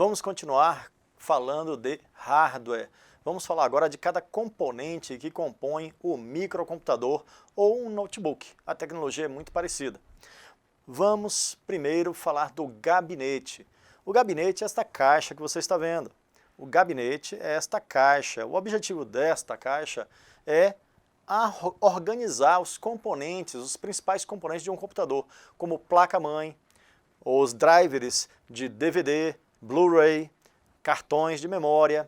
Vamos continuar falando de hardware. Vamos falar agora de cada componente que compõe o microcomputador ou um notebook. A tecnologia é muito parecida. Vamos primeiro falar do gabinete. O gabinete é esta caixa que você está vendo. O gabinete é esta caixa. O objetivo desta caixa é organizar os componentes, os principais componentes de um computador, como placa-mãe, os drivers de DVD, Blu-ray, cartões de memória,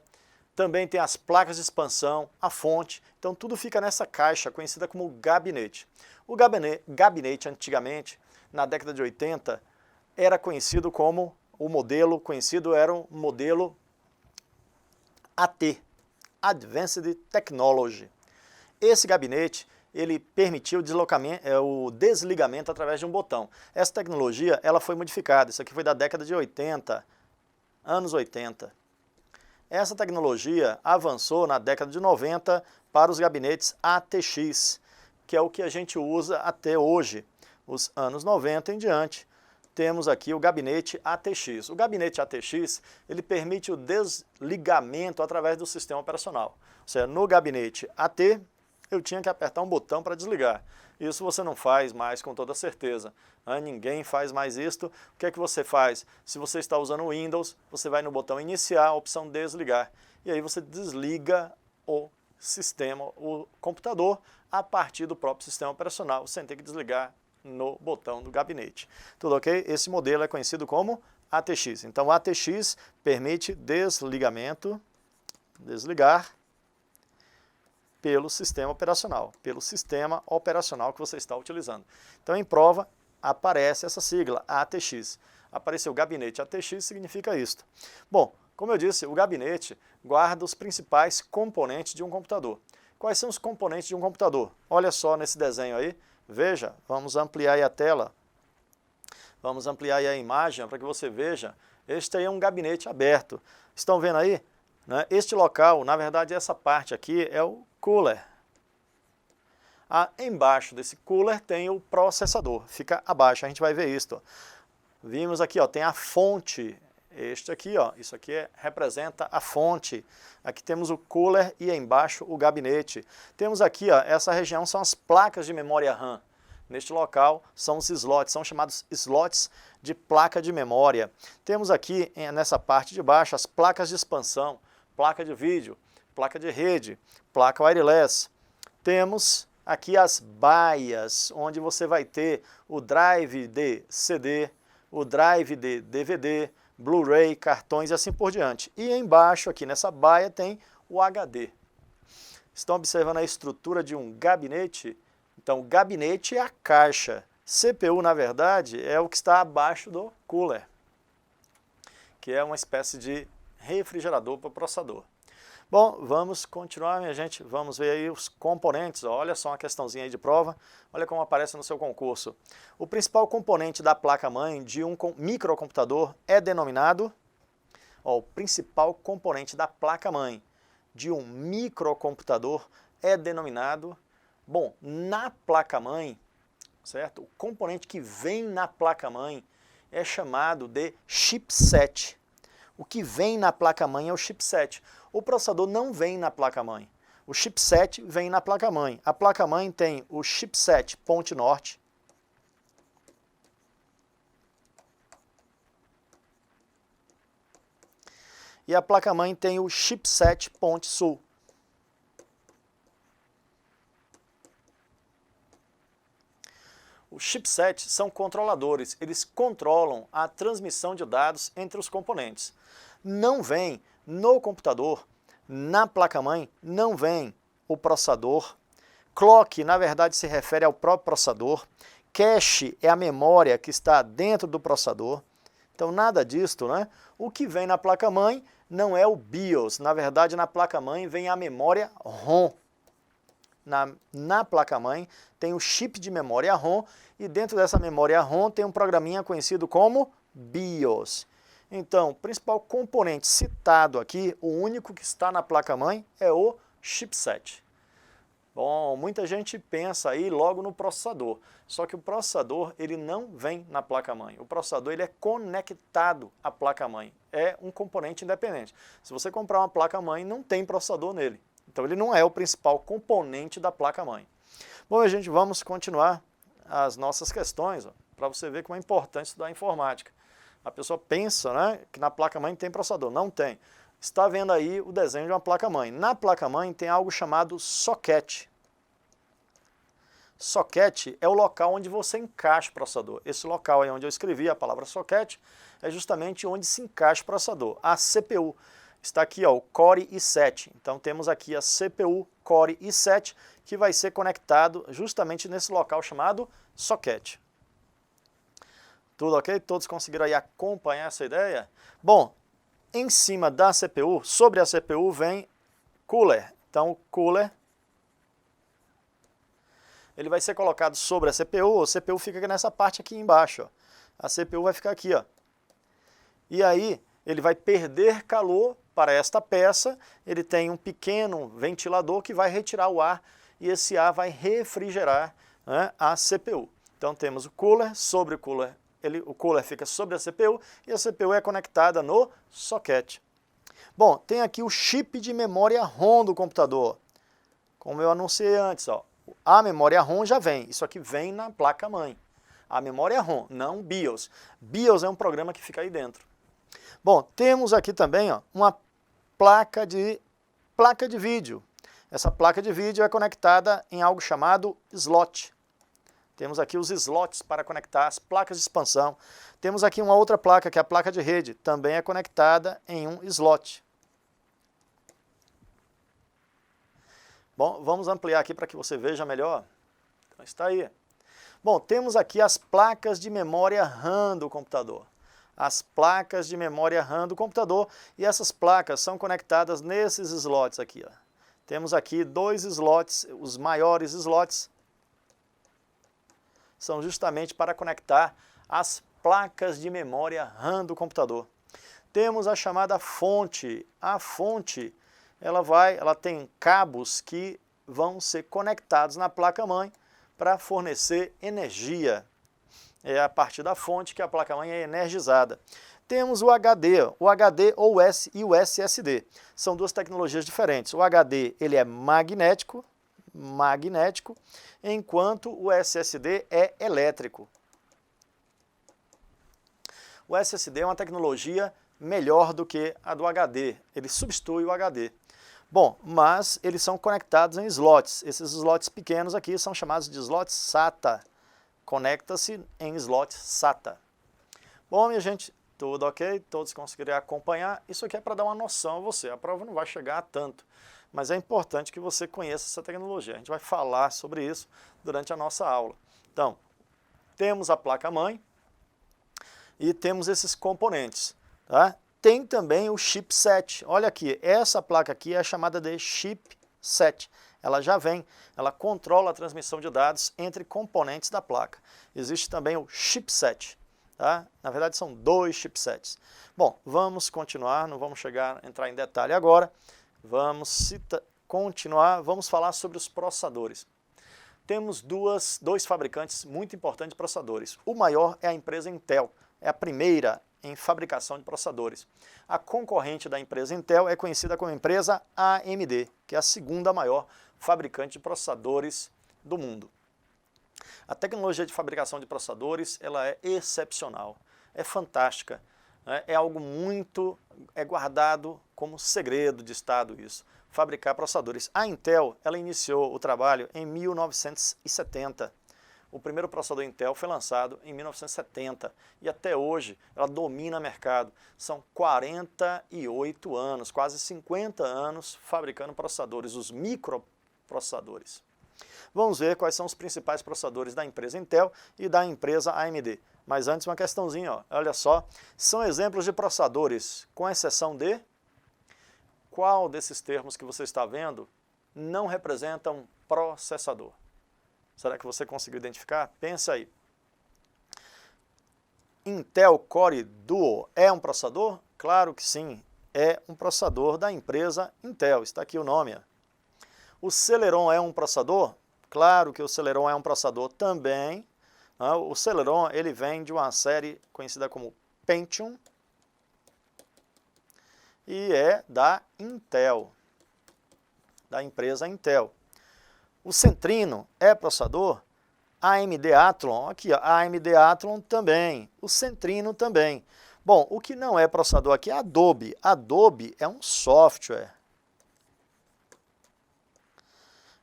também tem as placas de expansão, a fonte, então tudo fica nessa caixa conhecida como gabinete. O gabinete antigamente, na década de 80, era conhecido como, o modelo conhecido era o modelo AT, Advanced Technology. Esse gabinete, ele permitiu o desligamento através de um botão. Essa tecnologia, ela foi modificada, isso aqui foi da década de 80, anos 80. Essa tecnologia avançou na década de 90 para os gabinetes ATX, que é o que a gente usa até hoje. Os anos 90 em diante, temos aqui o gabinete ATX. O gabinete ATX, ele permite o desligamento através do sistema operacional. Ou seja, no gabinete AT, eu tinha que apertar um botão para desligar. Isso você não faz mais com toda certeza. Ninguém faz mais isto. O que é que você faz? Se você está usando o Windows, você vai no botão iniciar, a opção desligar. E aí você desliga o sistema, o computador, a partir do próprio sistema operacional, sem ter que desligar no botão do gabinete. Tudo ok? Esse modelo é conhecido como ATX. Então, o ATX permite desligar pelo sistema operacional que você está utilizando. Então, em prova, aparece essa sigla, ATX. Apareceu gabinete ATX, significa isto. Bom, como eu disse, o gabinete guarda os principais componentes de um computador. Quais são os componentes de um computador? Olha só nesse desenho aí, veja, vamos ampliar aí a tela, vamos ampliar aí a imagem para que você veja. Este aí é um gabinete aberto. Estão vendo aí? Este local, na verdade, essa parte aqui é o cooler. Embaixo desse cooler tem o processador, fica abaixo, a gente vai ver isso. Vimos aqui, ó, tem a fonte, este aqui, ó, isso aqui representa a fonte. Aqui temos o cooler e embaixo o gabinete. Temos aqui, ó, essa região são as placas de memória RAM. Neste local são os slots, são chamados slots de placa de memória. Temos aqui, nessa parte de baixo, as placas de expansão, placa de vídeo, placa de rede, placa wireless. Temos aqui as baias, onde você vai ter o drive de CD, o drive de DVD, Blu-ray, cartões e assim por diante. E embaixo, aqui nessa baia, tem o HD. Estão observando a estrutura de um gabinete? Então, o gabinete é a caixa. CPU, na verdade, é o que está abaixo do cooler, que é uma espécie de refrigerador para o processador. Bom, vamos continuar, minha gente. Vamos ver aí os componentes. Olha só uma questãozinha aí de prova. Olha como aparece no seu concurso. O principal componente da placa-mãe de um microcomputador é denominado... o principal componente da placa-mãe de um microcomputador é denominado... Bom, na placa-mãe, certo? O componente que vem na placa-mãe é chamado de chipset. O que vem na placa-mãe é o chipset. O processador não vem na placa-mãe. O chipset vem na placa-mãe. A placa-mãe tem o chipset ponte norte, e a placa-mãe tem o chipset ponte sul. Os chipsets são controladores, eles controlam a transmissão de dados entre os componentes. Não vem no computador, na placa-mãe, não vem o processador. Clock, na verdade, se refere ao próprio processador. Cache é a memória que está dentro do processador. Então, nada disto, né? O que vem na placa-mãe não é o BIOS. Na verdade, na placa-mãe vem a memória ROM. Na placa-mãe tem o chip de memória ROM e dentro dessa memória ROM tem um programinha conhecido como BIOS. Então, o principal componente citado aqui, o único que está na placa-mãe, é o chipset. Bom, muita gente pensa aí logo no processador, só que o processador ele não vem na placa-mãe. O processador ele é conectado à placa-mãe, é um componente independente. Se você comprar uma placa-mãe, não tem processador nele, então ele não é o principal componente da placa-mãe. Bom, gente, vamos continuar as nossas questões, para você ver como é importante estudar informática. A pessoa pensa, né, que na placa-mãe tem processador, não tem. Está vendo aí o desenho de uma placa-mãe. Na placa-mãe tem algo chamado soquete. Soquete é o local onde você encaixa o processador. Esse local aí onde eu escrevi a palavra soquete é justamente onde se encaixa o processador. A CPU está aqui, ó, o Core i7. Então temos aqui a CPU Core i7 que vai ser conectado justamente nesse local chamado soquete. Tudo ok? Todos conseguiram aí acompanhar essa ideia? Bom, em cima da CPU, sobre a CPU vem cooler. Então o cooler ele vai ser colocado sobre a CPU, a CPU fica nessa parte aqui embaixo, ó. A CPU vai ficar aqui, ó. E aí ele vai perder calor para esta peça, ele tem um pequeno ventilador que vai retirar o ar e esse ar vai refrigerar, né, a CPU. Então temos o cooler, sobre o cooler, o cooler fica sobre a CPU e a CPU é conectada no soquete. Bom, tem aqui o chip de memória ROM do computador, como eu anunciei antes, ó. A memória ROM já vem, isso aqui vem na placa-mãe. A memória ROM, não BIOS. BIOS é um programa que fica aí dentro. Bom, temos aqui também, ó, uma placa de vídeo. Essa placa de vídeo é conectada em algo chamado slot. Temos aqui os slots para conectar as placas de expansão. Temos aqui uma outra placa, que é a placa de rede, também é conectada em um slot. Bom, vamos ampliar aqui para que você veja melhor. Então está aí. Bom, temos aqui as placas de memória RAM do computador. As placas de memória RAM do computador e essas placas são conectadas nesses slots aqui, ó. Temos aqui dois slots, os maiores slots são justamente para conectar as placas de memória RAM do computador. Temos a chamada fonte. A fonte ela tem cabos que vão ser conectados na placa-mãe para fornecer energia. É a partir da fonte que a placa-mãe é energizada. Temos o HD e o SSD. São duas tecnologias diferentes. O HD ele é magnético, enquanto o SSD é elétrico. O SSD é uma tecnologia melhor do que a do HD, ele substitui o HD. Bom, mas eles são conectados em slots. Esses slots pequenos aqui são chamados de slots SATA. Conecta-se em slot SATA. Bom, minha gente, tudo ok? Todos conseguiram acompanhar? Isso aqui é para dar uma noção a você. A prova não vai chegar a tanto, mas é importante que você conheça essa tecnologia. A gente vai falar sobre isso durante a nossa aula. Então, temos a placa-mãe e temos esses componentes, tá? Tem também o chipset. Olha aqui, essa placa aqui é chamada de chipset. Ela já vem, ela controla a transmissão de dados entre componentes da placa. Existe também o chipset, tá? Na verdade são dois chipsets. Bom, vamos continuar, não vamos entrar em detalhe agora. Vamos continuar, vamos falar sobre os processadores. Temos dois fabricantes muito importantes de processadores. O maior é a empresa Intel, é a primeira em fabricação de processadores. A concorrente da empresa Intel é conhecida como empresa AMD, que é a segunda maior fabricante de processadores do mundo. A tecnologia de fabricação de processadores ela é excepcional, é fantástica, né? É algo muito guardado como segredo de Estado isso, fabricar processadores. A Intel ela iniciou o trabalho em 1970. O primeiro processador Intel foi lançado em 1970 e até hoje ela domina o mercado. São 48 anos, quase 50 anos fabricando processadores, os microprocessadores. Vamos ver quais são os principais processadores da empresa Intel e da empresa AMD. Mas antes uma questãozinha, ó. Olha só, são exemplos de processadores, com exceção de qual desses termos que você está vendo não representa um processador? Será que você conseguiu identificar? Pensa aí. Intel Core Duo é um processador? Claro que sim, é um processador da empresa Intel, está aqui o nome. O Celeron é um processador? Claro que o Celeron é um processador também. O Celeron ele vem de uma série conhecida como Pentium e é da Intel, da empresa Intel. O Centrino é processador? AMD Athlon, aqui ó, AMD Athlon também, o Centrino também. Bom, o que não é processador aqui é Adobe. Adobe é um software.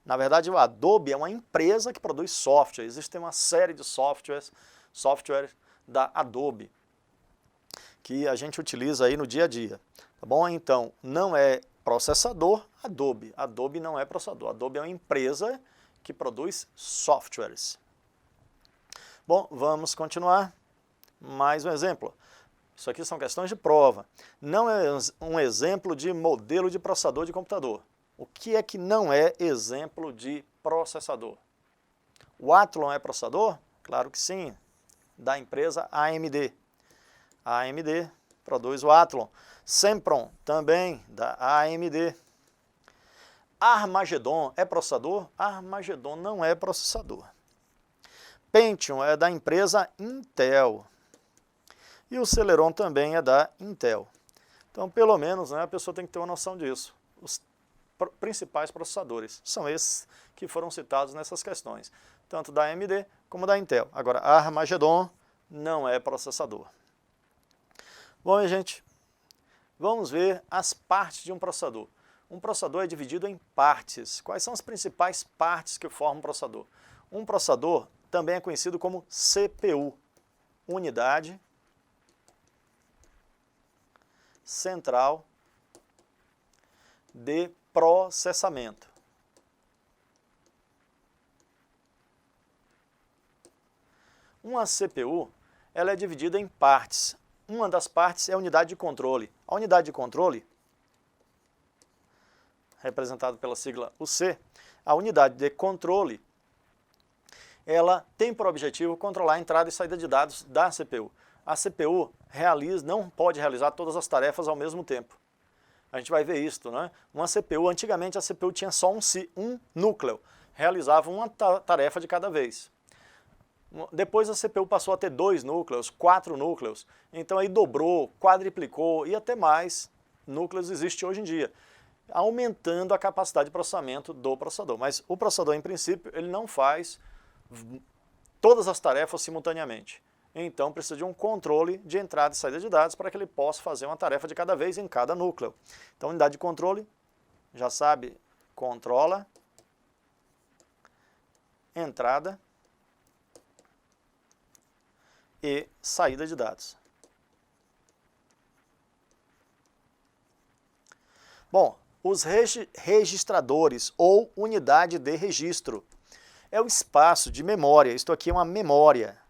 Na verdade, o Adobe é uma empresa que produz software. Existe uma série de softwares da Adobe que a gente utiliza aí no dia a dia. Tá bom? Então, não é processador Adobe. Adobe não é processador. Adobe é uma empresa que produz softwares. Bom, vamos continuar. Mais um exemplo. Isso aqui são questões de prova. Não é um exemplo de modelo de processador de computador. O que é que não é exemplo de processador? O Athlon é processador? Claro que sim, da empresa AMD. A AMD produz o Athlon. Sempron, também da AMD. Armageddon é processador? Armageddon não é processador. Pentium é da empresa Intel. E o Celeron também é da Intel. Então, pelo menos, né, a pessoa tem que ter uma noção disso. Os principais processadores são esses que foram citados nessas questões, tanto da AMD como da Intel. Agora, Armageddon não é processador. Bom, minha gente, vamos ver as partes de um processador. Um processador é dividido em partes. Quais são as principais partes que formam um processador? Um processador também é conhecido como CPU, unidade central de processamento. Uma CPU ela é dividida em partes. Uma das partes é a unidade de controle. A unidade de controle, representada pela sigla UC, a unidade de controle, ela tem por objetivo controlar a entrada e saída de dados da CPU. A CPU não pode realizar todas as tarefas ao mesmo tempo. A gente vai ver isso, né? Uma CPU, antigamente a CPU tinha só um núcleo, realizava uma tarefa de cada vez. Depois a CPU passou a ter 2 núcleos, 4 núcleos, então aí dobrou, quadriplicou e até mais núcleos existe hoje em dia, aumentando a capacidade de processamento do processador. Mas o processador, em princípio, ele não faz todas as tarefas simultaneamente. Então precisa de um controle de entrada e saída de dados para que ele possa fazer uma tarefa de cada vez em cada núcleo. Então, unidade de controle, já sabe, controla, entrada e saída de dados. Bom, os registradores ou unidade de registro é o espaço de memória. Isto aqui é uma memória.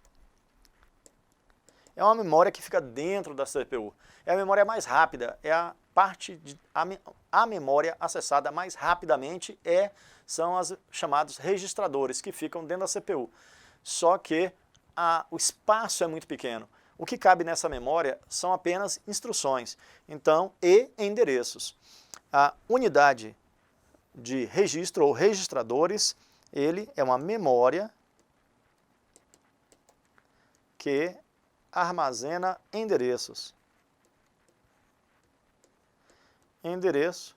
É uma memória que fica dentro da CPU. É a memória mais rápida, é a parte a memória acessada mais rapidamente são os chamados registradores que ficam dentro da CPU. Só que o espaço é muito pequeno. O que cabe nessa memória são apenas instruções, então, e endereços. A unidade de registro ou registradores, ele é uma memória que armazena endereços. Endereço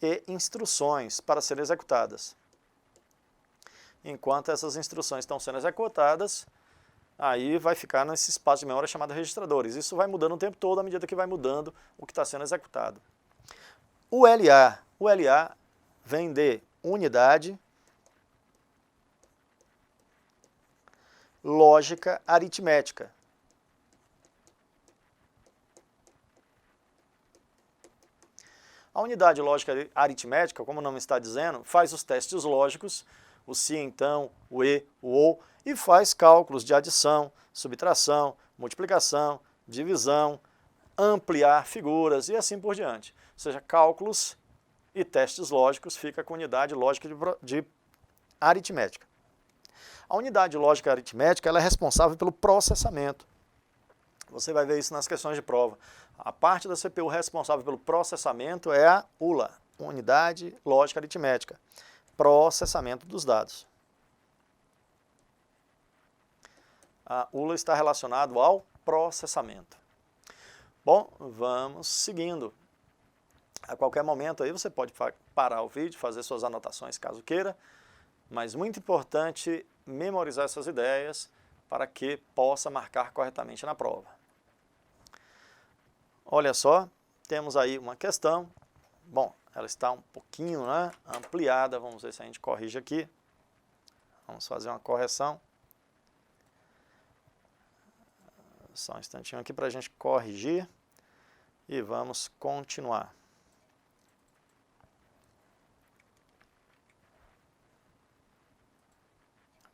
e instruções para serem executadas. Enquanto essas instruções estão sendo executadas, aí vai ficar nesse espaço de memória chamado registradores. Isso vai mudando o tempo todo à medida que vai mudando o que está sendo executado. O LA vem de unidade lógica aritmética. A unidade lógica aritmética, como o nome está dizendo, faz os testes lógicos, o se, então, o e, o ou, e faz cálculos de adição, subtração, multiplicação, divisão, ampliar figuras e assim por diante. Ou seja, cálculos e testes lógicos fica com unidade lógica de aritmética. A unidade lógica aritmética ela é responsável pelo processamento. Você vai ver isso nas questões de prova. A parte da CPU responsável pelo processamento é a ULA, unidade lógica aritmética, processamento dos dados. A ULA está relacionado ao processamento. Bom, vamos seguindo. A qualquer momento aí você pode parar o vídeo, fazer suas anotações caso queira, mas muito importante memorizar essas ideias para que possa marcar corretamente na prova. Olha só, temos aí uma questão. Bom, ela está um pouquinho, né, ampliada, vamos ver se a gente corrige aqui. Vamos fazer uma correção. Só um instantinho aqui para a gente corrigir e vamos continuar.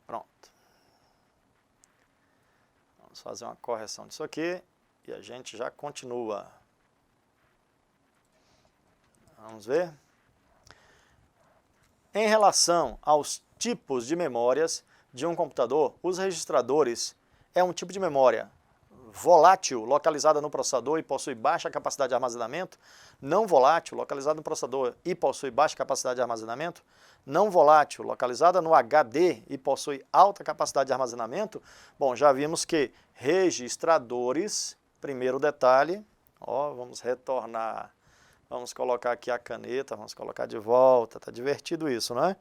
Pronto. Vamos fazer uma correção disso aqui e a gente já continua. Vamos ver. Em relação aos tipos de memórias de um computador, os registradores é um tipo de memória volátil, localizada no processador e possui baixa capacidade de armazenamento, não volátil, localizada no processador e possui baixa capacidade de armazenamento, não volátil, localizada no HD e possui alta capacidade de armazenamento. Bom, já vimos que registradores, primeiro detalhe, ó, vamos retornar, vamos colocar aqui a caneta, vamos colocar de volta, tá divertido isso, não é?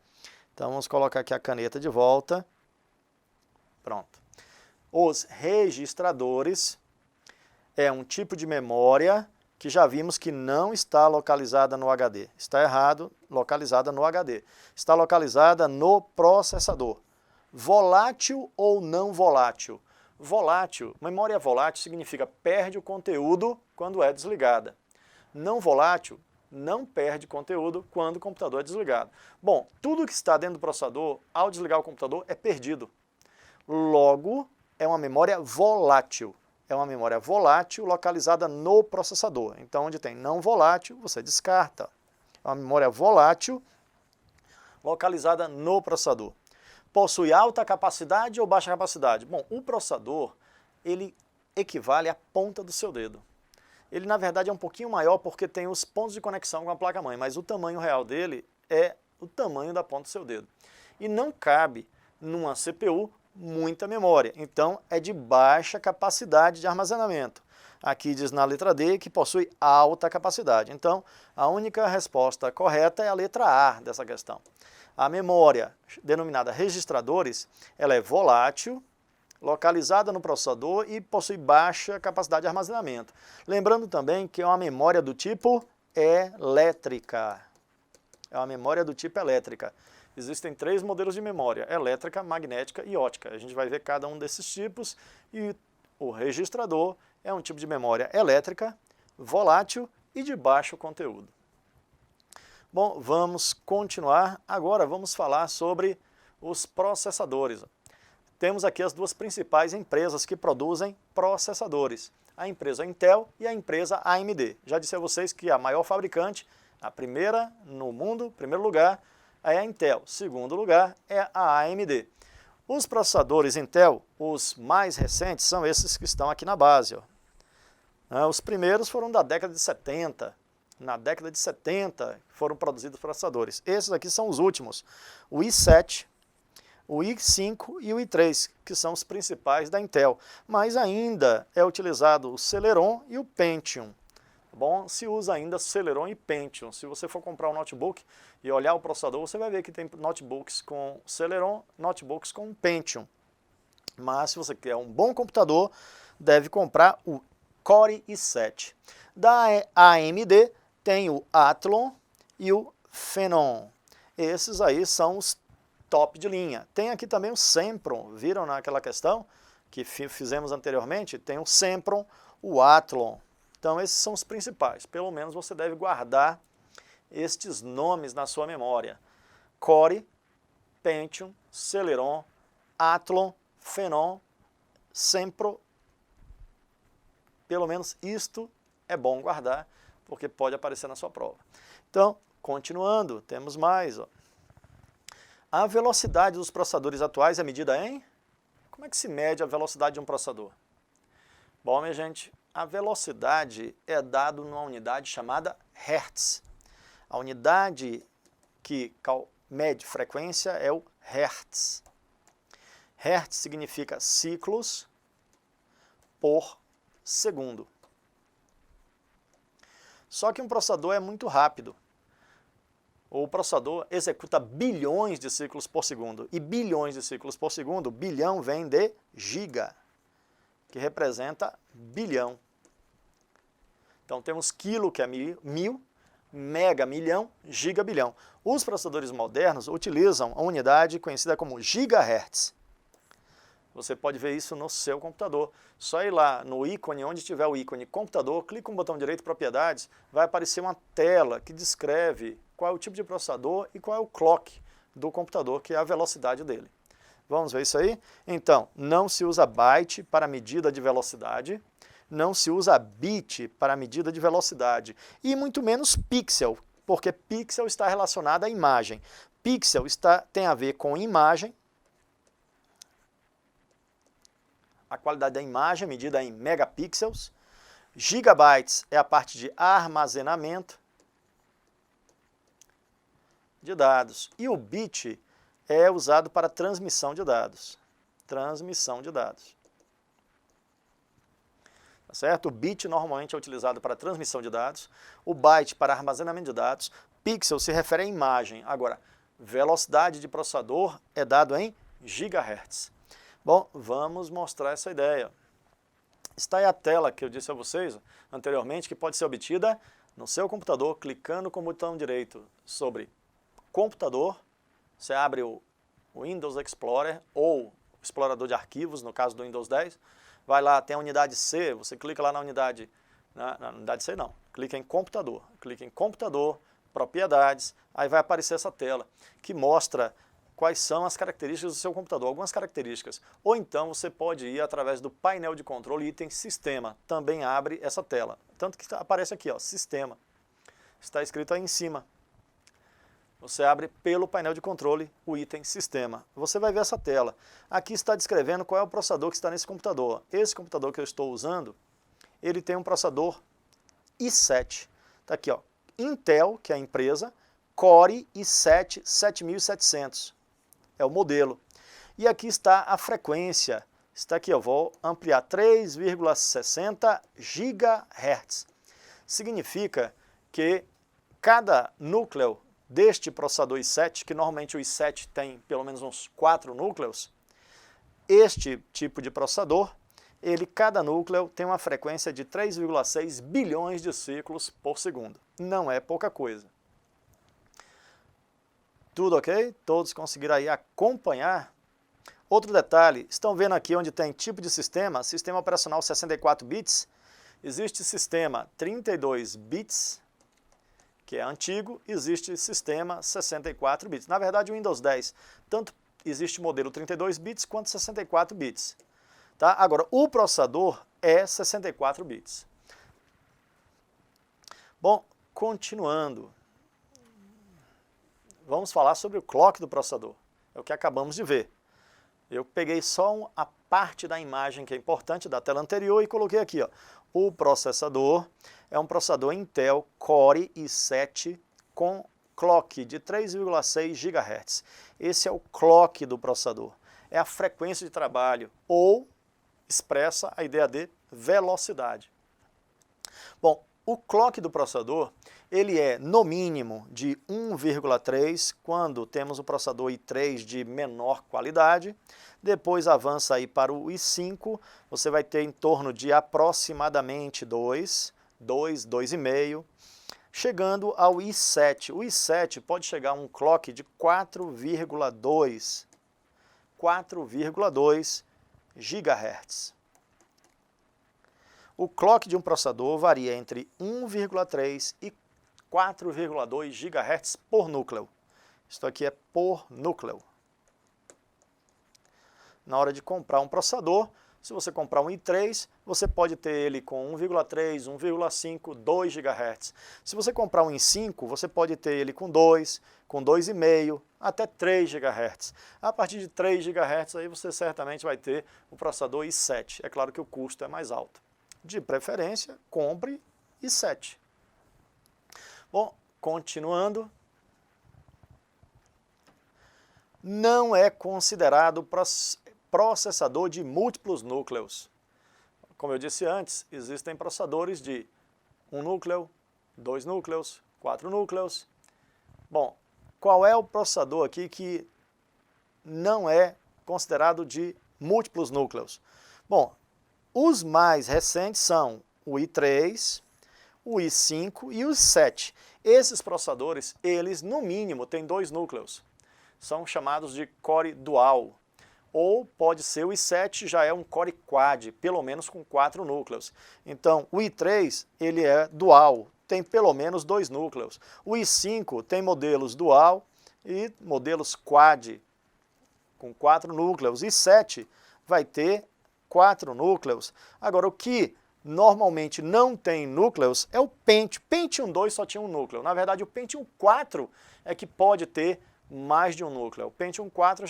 Então vamos colocar aqui a caneta de volta, pronto. Os registradores é um tipo de memória que já vimos que não está localizada no HD. Está errado, localizada no HD. Está localizada no processador. Volátil ou não volátil? Volátil, memória volátil significa perde o conteúdo quando é desligada. Não volátil, não perde conteúdo quando o computador é desligado. Bom, tudo que está dentro do processador, ao desligar o computador, é perdido. Logo, é uma memória volátil. É uma memória volátil localizada no processador. Então, onde tem não volátil, você descarta. É uma memória volátil localizada no processador. Possui alta capacidade ou baixa capacidade? Bom, o processador, ele equivale à ponta do seu dedo. Ele, na verdade, é um pouquinho maior porque tem os pontos de conexão com a placa-mãe, mas o tamanho real dele é o tamanho da ponta do seu dedo. E não cabe numa CPU muita memória, então é de baixa capacidade de armazenamento. Aqui diz na letra D que possui alta capacidade, então a única resposta correta é a letra A dessa questão. A memória, denominada registradores, ela é volátil, localizada no processador e possui baixa capacidade de armazenamento. Lembrando também que é uma memória do tipo elétrica. É uma memória do tipo elétrica. Existem 3 modelos de memória, elétrica, magnética e óptica. A gente vai ver cada um desses tipos e o registrador é um tipo de memória elétrica, volátil e de baixo conteúdo. Bom, vamos continuar. Agora vamos falar sobre os processadores. Temos aqui as duas principais empresas que produzem processadores, a empresa Intel e a empresa AMD. Já disse a vocês que a maior fabricante, a primeira no mundo, primeiro lugar, é a Intel, segundo lugar é a AMD. Os processadores Intel, os mais recentes, são esses que estão aqui na base. Ó. Os primeiros foram da década de 70. Na década de 70 foram produzidos processadores. Esses aqui são os últimos, o i7, o i5 e o i3, que são os principais da Intel. Mas ainda é utilizado o Celeron e o Pentium. Bom, se usa ainda Celeron e Pentium. Se você for comprar um notebook e olhar o processador, você vai ver que tem notebooks com Celeron, notebooks com Pentium. Mas se você quer um bom computador, deve comprar o Core i7. Da AMD tem o Athlon e o Phenom. Esses aí são os top de linha. Tem aqui também o Sempron, viram naquela questão que fizemos anteriormente? Tem o Sempron, o Athlon. Então esses são os principais, pelo menos você deve guardar estes nomes na sua memória. Core, Pentium, Celeron, Athlon, Phenom, Sempron. Pelo menos isto é bom guardar, porque pode aparecer na sua prova. Então, continuando, temos mais. Ó. A velocidade dos processadores atuais é medida em? Como é que se mede a velocidade de um processador? Bom, minha gente, a velocidade é dada numa unidade chamada Hertz. A unidade que mede frequência é o Hertz. Hertz significa ciclos por segundo. Só que um processador é muito rápido. O processador executa bilhões de ciclos por segundo. E bilhões de ciclos por segundo, bilhão vem de giga, que representa bilhão. Então temos quilo, que é mil, mega, milhão, giga, bilhão. Os processadores modernos utilizam a unidade conhecida como gigahertz. Você pode ver isso no seu computador. Só ir lá no ícone, onde tiver o ícone computador, clica no botão direito propriedades, vai aparecer uma tela que descreve qual é o tipo de processador e qual é o clock do computador, que é a velocidade dele. Vamos ver isso aí? Então, não se usa byte para medida de velocidade, não se usa bit para medida de velocidade, e muito menos pixel, porque pixel está relacionado à imagem. Pixel tem a ver com imagem, a qualidade da imagem medida em megapixels. Gigabytes é a parte de armazenamento de dados. E o bit é usado para transmissão de dados. Transmissão de dados. Tá certo? O bit normalmente é utilizado para transmissão de dados. O byte para armazenamento de dados. Pixel se refere à imagem. Agora, velocidade de processador é dado em gigahertz. Bom, vamos mostrar essa ideia. Está aí a tela que eu disse a vocês anteriormente, que pode ser obtida no seu computador, clicando com o botão direito sobre computador. Você abre o Windows Explorer ou o explorador de arquivos, no caso do Windows 10. Vai lá, tem a unidade C, você clica lá na unidade, na unidade C não, clica em computador. Clica em computador, propriedades, aí vai aparecer essa tela que mostra quais são as características do seu computador, algumas características. Ou então você pode ir através do painel de controle, item sistema, também abre essa tela. Tanto que aparece aqui, ó, sistema. Está escrito aí em cima. Você abre pelo painel de controle o item sistema. Você vai ver essa tela. Aqui está descrevendo qual é o processador que está nesse computador. Esse computador que eu estou usando, ele tem um processador i7. Está aqui, ó, Intel, que é a empresa, Core i7 7700. É o modelo. E aqui está a frequência. Está aqui, eu vou ampliar 3,60 GHz. Significa que cada núcleo deste processador i7, que normalmente o i7 tem pelo menos uns 4 núcleos, este tipo de processador, cada núcleo tem uma frequência de 3,6 bilhões de ciclos por segundo. Não é pouca coisa. Tudo ok? Todos conseguiram aí acompanhar? Outro detalhe, estão vendo aqui onde tem tipo de sistema operacional 64 bits, existe sistema 32 bits, que é antigo, existe sistema 64 bits. Na verdade, o Windows 10, tanto existe modelo 32 bits quanto 64 bits. Tá? Agora, o processador é 64 bits. Bom, continuando. Vamos falar sobre o clock do processador. É o que acabamos de ver. Eu peguei só a parte da imagem que é importante da tela anterior e coloquei aqui, ó. O processador é um processador Intel Core i7 com clock de 3,6 GHz. Esse é o clock do processador. É a frequência de trabalho ou expressa a ideia de velocidade. Bom, o clock do processador, ele é no mínimo de 1,3 quando temos o processador i3 de menor qualidade. Depois avança aí para o i5, você vai ter em torno de aproximadamente 2,5, chegando ao i7. O i7 pode chegar a um clock de 4,2 GHz. O clock de um processador varia entre 1,3 e 4,2 GHz por núcleo. Isso aqui é por núcleo. Na hora de comprar um processador, se você comprar um i3, você pode ter ele com 1,3, 1,5, 2 GHz. Se você comprar um i5, você pode ter ele com 2, com 2,5, até 3 GHz. A partir de 3 GHz, aí você certamente vai ter o processador i7. É claro que o custo é mais alto. De preferência, compre i7. Bom, Continuando, não é considerado processador de múltiplos núcleos. Como eu disse antes, existem processadores de 1 núcleo, 2 núcleos, 4 núcleos. Bom, qual é o processador aqui que não é considerado de múltiplos núcleos? Bom, os mais recentes são o i3, o i5 e o i7. Esses processadores, eles no mínimo têm 2 núcleos. São chamados de core dual. Ou pode ser o i7 já é um core quad, pelo menos com 4 núcleos. Então o i3 ele é dual, tem pelo menos 2 núcleos. O i5 tem modelos dual e modelos quad com 4 núcleos. O i7 vai ter 4 núcleos. Agora o que normalmente não tem núcleos é o Pentium. Pentium 2 só tinha um núcleo. Na verdade, o Pentium 4 é que pode ter mais de um núcleo. O Pentium 4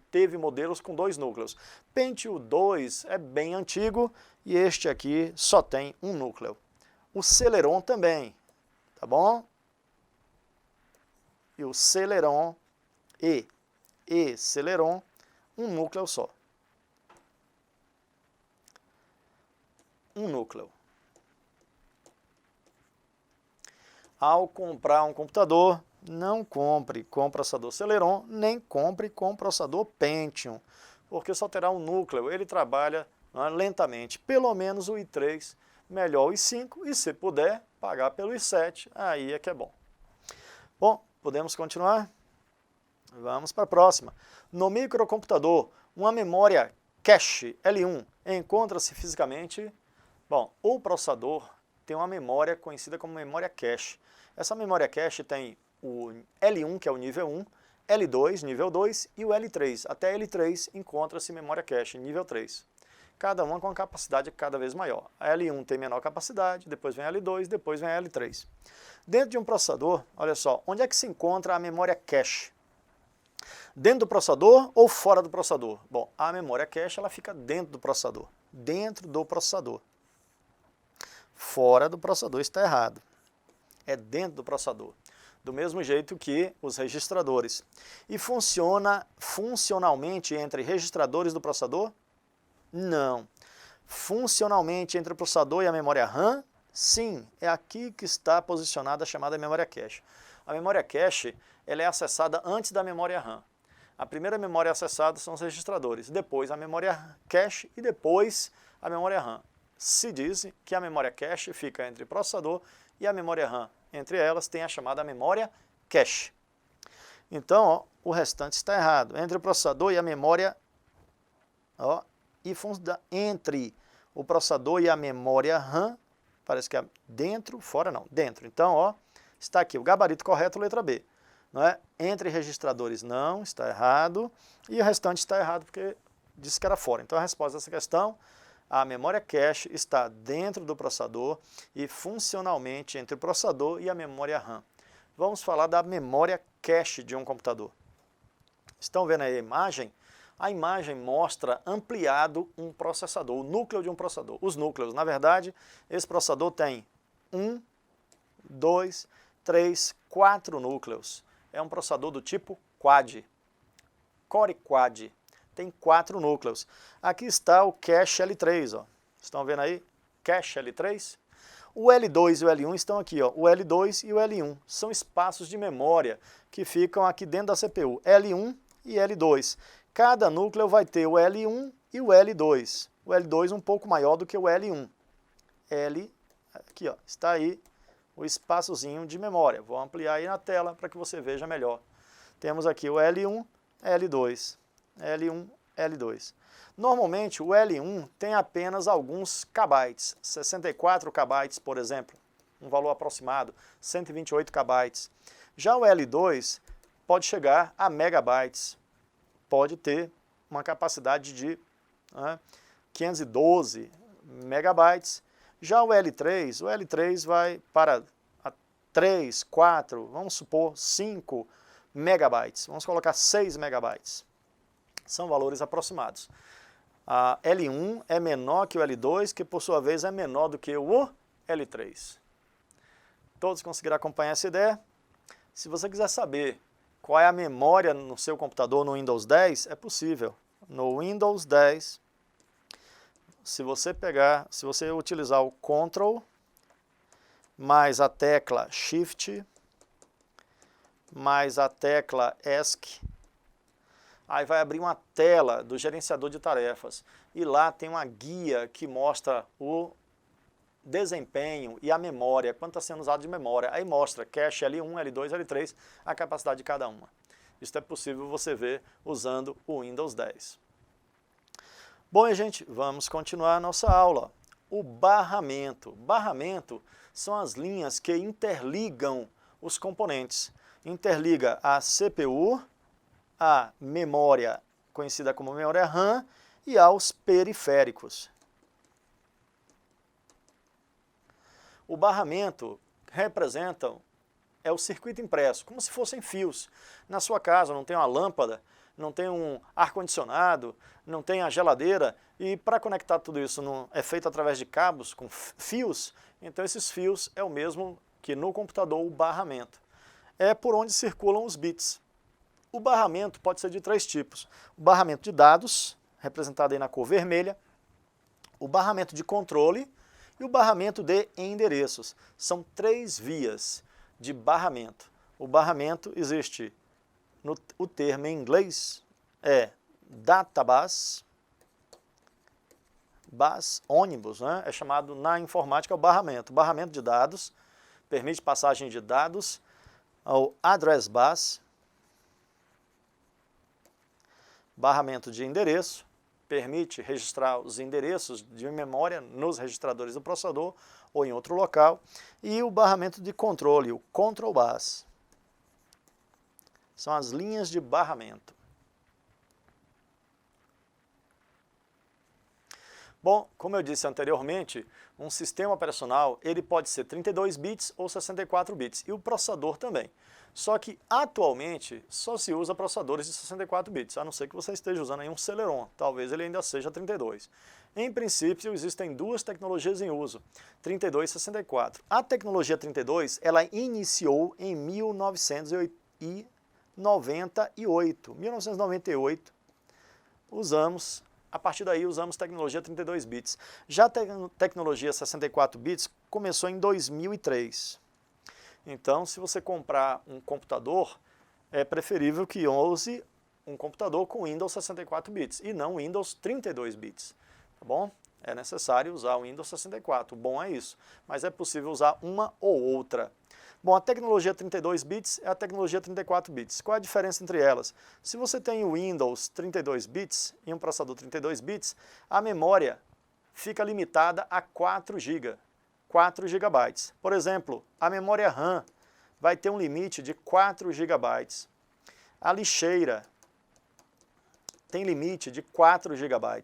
teve modelos com 2 núcleos. Pentium 2 é bem antigo e este aqui só tem um núcleo. O Celeron também, tá bom? E o Celeron e Celeron, um núcleo só. Um núcleo. Ao comprar um computador, não compre com processador Celeron, nem compre com processador Pentium, porque só terá um núcleo, ele trabalha lentamente. Pelo menos o i3, melhor o i5, e se puder, pagar pelo i7, aí é que é bom. Bom, podemos continuar? Vamos para a próxima. No microcomputador, uma memória cache L1 encontra-se fisicamente. Bom, o processador tem uma memória conhecida como memória cache. Essa memória cache tem o L1, que é o nível 1, L2, nível 2, e o L3. Até L3 encontra-se memória cache, nível 3. Cada uma com uma capacidade cada vez maior. A L1 tem menor capacidade, depois vem a L2, depois vem a L3. Dentro de um processador, olha só, onde é que se encontra a memória cache? Dentro do processador ou fora do processador? Bom, a memória cache ela fica dentro do processador. Dentro do processador. Fora do processador está errado. É dentro do processador. Do mesmo jeito que os registradores. E funciona funcionalmente entre registradores do processador? Não. Funcionalmente entre o processador e a memória RAM? Sim. É aqui que está posicionada a chamada memória cache. A memória cache ela é acessada antes da memória RAM. A primeira memória acessada são os registradores, depois a memória cache e depois a memória RAM. Se diz que a memória cache fica entre o processador e a memória RAM. Entre elas tem a chamada memória cache. Então, ó, o restante está errado. Entre o processador e a memória, ó, entre o processador e a memória RAM, parece que é dentro, fora não, dentro. Então, ó, está aqui o gabarito correto, letra B. Não é? Entre registradores não, está errado. E o restante está errado porque disse que era fora. Então, a resposta dessa questão, a memória cache está dentro do processador e funcionalmente entre o processador e a memória RAM. Vamos falar da memória cache de um computador. Estão vendo aí a imagem? A imagem mostra ampliado um processador, o núcleo de um processador. Os núcleos, na verdade, esse processador tem 1, 2, 3, 4 núcleos. É um processador do tipo quad, core quad. Tem 4 núcleos. Aqui está o cache L3, ó. Estão vendo aí? Cache L3. O L2 e o L1 estão aqui, ó. O L2 e o L1 são espaços de memória que ficam aqui dentro da CPU. L1 e L2. Cada núcleo vai ter o L1 e o L2. O L2 um pouco maior do que o L1. Aqui, ó, está aí o espaçozinho de memória. Vou ampliar aí na tela para que você veja melhor. Temos aqui o L1, L2. L1, L2. Normalmente o L1 tem apenas alguns kbytes, 64 kbytes, por exemplo, um valor aproximado, 128 kbytes. Já o L2 pode chegar a megabytes, pode ter uma capacidade de 512 megabytes. Já o L3 vai para 3, 4, vamos supor 5 megabytes, vamos colocar 6 megabytes. São valores aproximados. A L1 é menor que o L2, que por sua vez é menor do que o L3. Todos conseguiram acompanhar essa ideia? Se você quiser saber qual é a memória no seu computador no Windows 10, é possível. No Windows 10, se você utilizar o Ctrl mais a tecla Shift mais a tecla ESC, aí vai abrir uma tela do gerenciador de tarefas e lá tem uma guia que mostra o desempenho e a memória, quanto está sendo usado de memória. Aí mostra cache L1, L2, L3, a capacidade de cada uma. Isso é possível você ver usando o Windows 10. Bom, e gente, vamos continuar a nossa aula. O barramento. Barramento são as linhas que interligam os componentes. Interliga a CPU, a memória conhecida como memória RAM e aos periféricos. O barramento representa o circuito impresso, como se fossem fios. Na sua casa não tem uma lâmpada, não tem um ar-condicionado, não tem a geladeira, e para conectar tudo isso é feito através de cabos com fios, então esses fios é o mesmo que no computador o barramento. É por onde circulam os bits. O barramento pode ser de três tipos. O barramento de dados, representado aí na cor vermelha, o barramento de controle e o barramento de endereços. São três vias de barramento. O barramento existe, o termo em inglês é databus, bus ônibus, né? É chamado na informática o barramento. O barramento de dados permite passagem de dados ao address bus. Barramento de endereço permite registrar os endereços de memória nos registradores do processador ou em outro local. E o barramento de controle, o control bus. São as linhas de barramento. Bom, como eu disse anteriormente, um sistema operacional ele pode ser 32 bits ou 64 bits, e o processador também. Só que, atualmente, só se usa processadores de 64 bits, a não ser que você esteja usando aí um Celeron, talvez ele ainda seja 32. Em princípio, existem duas tecnologias em uso, 32 e 64. A tecnologia 32, ela iniciou em 1998. A partir daí usamos tecnologia 32 bits. Já a tecnologia 64 bits começou em 2003. Então, se você comprar um computador, é preferível que use um computador com Windows 64 bits e não Windows 32 bits, tá bom? É necessário usar o Windows 64, o bom é isso, mas é possível usar uma ou outra. Bom, a tecnologia 32 bits é a tecnologia 34 bits. Qual é a diferença entre elas? Se você tem o Windows 32 bits e um processador 32 bits, a memória fica limitada a 4 GB. 4 GB. Por exemplo, a memória RAM vai ter um limite de 4 GB. A lixeira tem limite de 4 GB.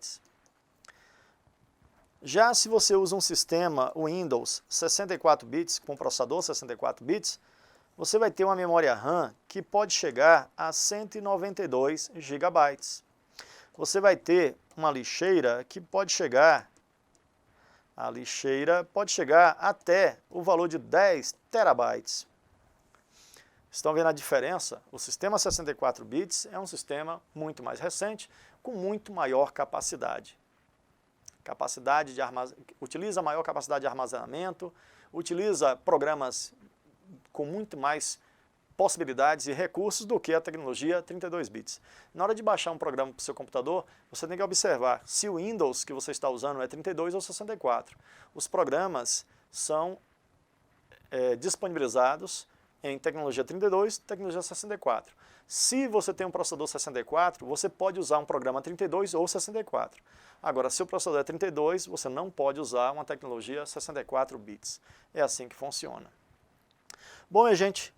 Já se você usa um sistema Windows 64 bits, com processador 64 bits, você vai ter uma memória RAM que pode chegar a 192 GB. Você vai ter uma lixeira que pode chegar até o valor de 10 terabytes. Estão vendo a diferença? O sistema 64 bits é um sistema muito mais recente, com muito maior capacidade. Utiliza maior capacidade de armazenamento, utiliza programas com muito mais possibilidades e recursos do que a tecnologia 32 bits. Na hora de baixar um programa para o seu computador, você tem que observar se o Windows que você está usando é 32 ou 64. Os programas são disponibilizados em tecnologia 32 e tecnologia 64. Se você tem um processador 64, você pode usar um programa 32 ou 64. Agora, se o processador é 32, você não pode usar uma tecnologia 64 bits. É assim que funciona. Bom, minha gente,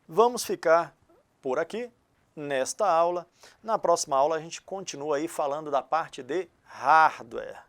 vamos ficar por aqui nesta aula. Na próxima aula a gente continua aí falando da parte de hardware.